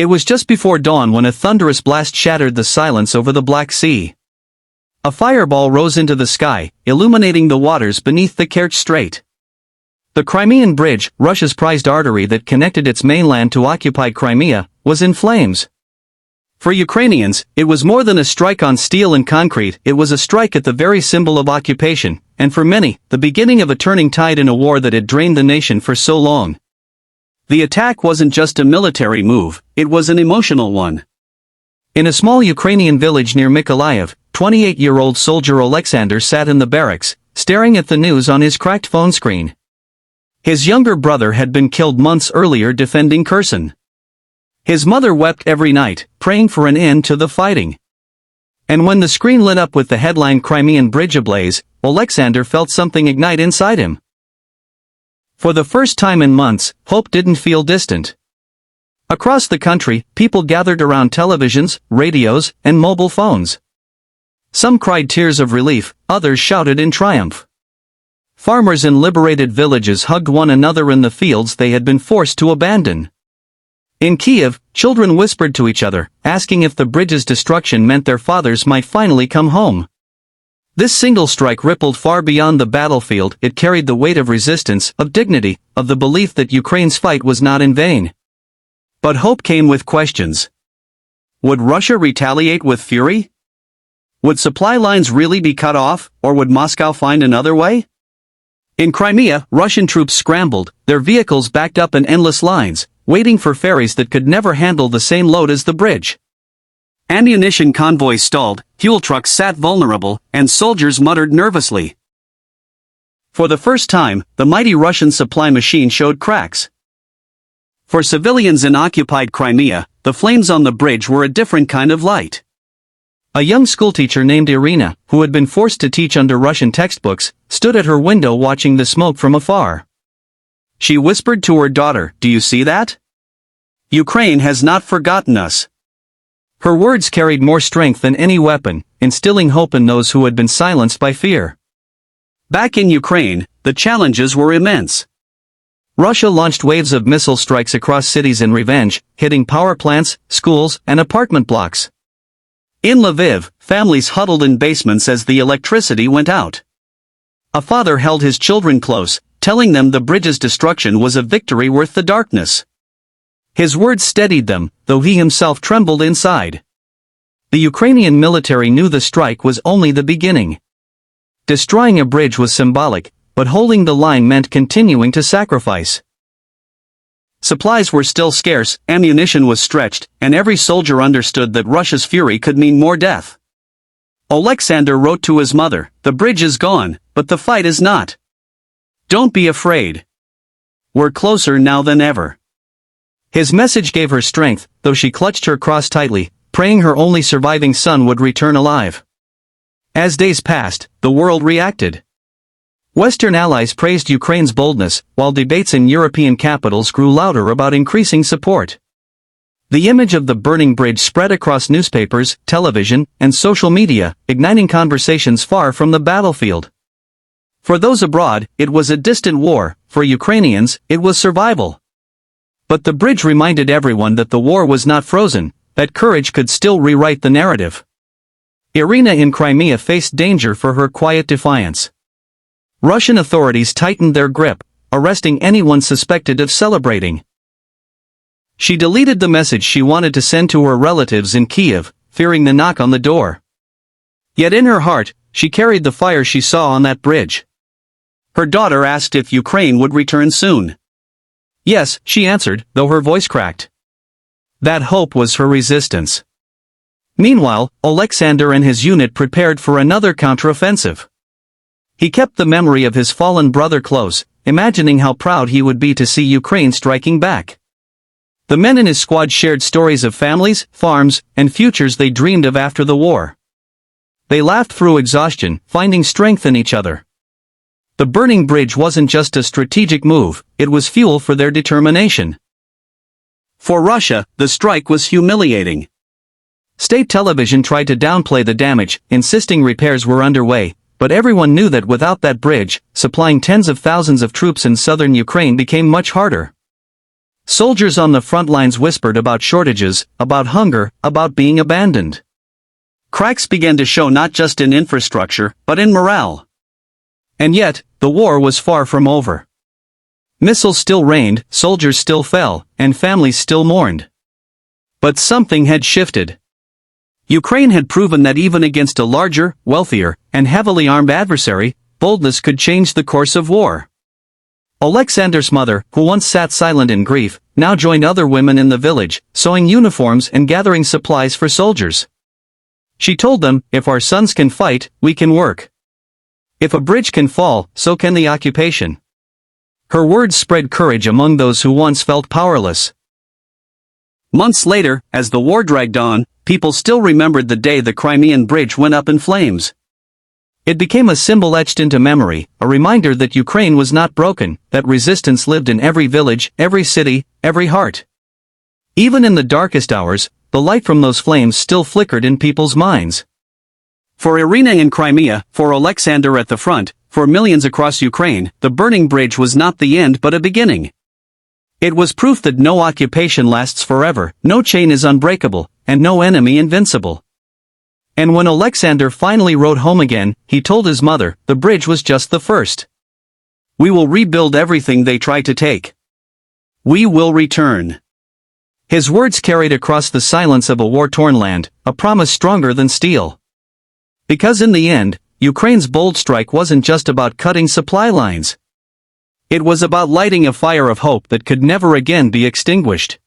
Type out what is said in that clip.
It was just before dawn when a thunderous blast shattered the silence over the Black Sea. A fireball rose into the sky, illuminating the waters beneath the Kerch Strait. The Crimean Bridge, Russia's prized artery that connected its mainland to occupied Crimea, was in flames. For Ukrainians, it was more than a strike on steel and concrete, it was a strike at the very symbol of occupation, and for many, the beginning of a turning tide in a war that had drained the nation for so long. The attack wasn't just a military move, it was an emotional one. In a small Ukrainian village near Mykolaiv, 28-year-old soldier Alexander sat in the barracks, staring at the news on his cracked phone screen. His younger brother had been killed months earlier defending Kherson. His mother wept every night, praying for an end to the fighting. And when the screen lit up with the headline Crimean Bridge ablaze, Alexander felt something ignite inside him. For the first time in months, hope didn't feel distant. Across the country, people gathered around televisions, radios, and mobile phones. Some cried tears of relief, others shouted in triumph. Farmers in liberated villages hugged one another in the fields they had been forced to abandon. In Kiev, children whispered to each other, asking if the bridge's destruction meant their fathers might finally come home. This single strike rippled far beyond the battlefield. It carried the weight of resistance, of dignity, of the belief that Ukraine's fight was not in vain. But hope came with questions. Would Russia retaliate with fury? Would supply lines really be cut off, or would Moscow find another way? In Crimea, Russian troops scrambled, their vehicles backed up in endless lines, waiting for ferries that could never handle the same load as the bridge. Ammunition convoys stalled, fuel trucks sat vulnerable, and soldiers muttered nervously. For the first time, the mighty Russian supply machine showed cracks. For civilians in occupied Crimea, the flames on the bridge were a different kind of light. A young schoolteacher named Irina, who had been forced to teach under Russian textbooks, stood at her window watching the smoke from afar. She whispered to her daughter, "Do you see that? Ukraine has not forgotten us." Her words carried more strength than any weapon, instilling hope in those who had been silenced by fear. Back in Ukraine, the challenges were immense. Russia launched waves of missile strikes across cities in revenge, hitting power plants, schools, and apartment blocks. In Lviv, families huddled in basements as the electricity went out. A father held his children close, telling them the bridge's destruction was a victory worth the darkness. His words steadied them, though he himself trembled inside. The Ukrainian military knew the strike was only the beginning. Destroying a bridge was symbolic, but holding the line meant continuing to sacrifice. Supplies were still scarce, ammunition was stretched, and every soldier understood that Russia's fury could mean more death. Alexander wrote to his mother, "The bridge is gone, but the fight is not. Don't be afraid. We're closer now than ever." His message gave her strength, though she clutched her cross tightly, praying her only surviving son would return alive. As days passed, the world reacted. Western allies praised Ukraine's boldness, while debates in European capitals grew louder about increasing support. The image of the burning bridge spread across newspapers, television, and social media, igniting conversations far from the battlefield. For those abroad, it was a distant war; for Ukrainians, it was survival. But the bridge reminded everyone that the war was not frozen, that courage could still rewrite the narrative. Irina in Crimea faced danger for her quiet defiance. Russian authorities tightened their grip, arresting anyone suspected of celebrating. She deleted the message she wanted to send to her relatives in Kiev, fearing the knock on the door. Yet in her heart, she carried the fire she saw on that bridge. Her daughter asked if Ukraine would return soon. Yes, she answered, though her voice cracked. That hope was her resistance. Meanwhile, Alexander and his unit prepared for another counteroffensive. He kept the memory of his fallen brother close, imagining how proud he would be to see Ukraine striking back. The men in his squad shared stories of families, farms, and futures they dreamed of after the war. They laughed through exhaustion, finding strength in each other. The burning bridge wasn't just a strategic move, it was fuel for their determination. For Russia, the strike was humiliating. State television tried to downplay the damage, insisting repairs were underway, but everyone knew that without that bridge, supplying tens of thousands of troops in southern Ukraine became much harder. Soldiers on the front lines whispered about shortages, about hunger, about being abandoned. Cracks began to show not just in infrastructure, but in morale. And yet, the war was far from over. Missiles still rained, soldiers still fell, and families still mourned. But something had shifted. Ukraine had proven that even against a larger, wealthier, and heavily armed adversary, boldness could change the course of war. Alexander's mother, who once sat silent in grief, now joined other women in the village, sewing uniforms and gathering supplies for soldiers. She told them, "If our sons can fight, we can work. If a bridge can fall, so can the occupation." Her words spread courage among those who once felt powerless. Months later, as the war dragged on, people still remembered the day the Crimean Bridge went up in flames. It became a symbol etched into memory, a reminder that Ukraine was not broken, that resistance lived in every village, every city, every heart. Even in the darkest hours, the light from those flames still flickered in people's minds. For Irina in Crimea, for Alexander at the front, for millions across Ukraine, the burning bridge was not the end but a beginning. It was proof that no occupation lasts forever, no chain is unbreakable, and no enemy invincible. And when Alexander finally rode home again, he told his mother, the bridge was just the first. We will rebuild everything they try to take. We will return. His words carried across the silence of a war-torn land, a promise stronger than steel. Because in the end, Ukraine's bold strike wasn't just about cutting supply lines. It was about lighting a fire of hope that could never again be extinguished.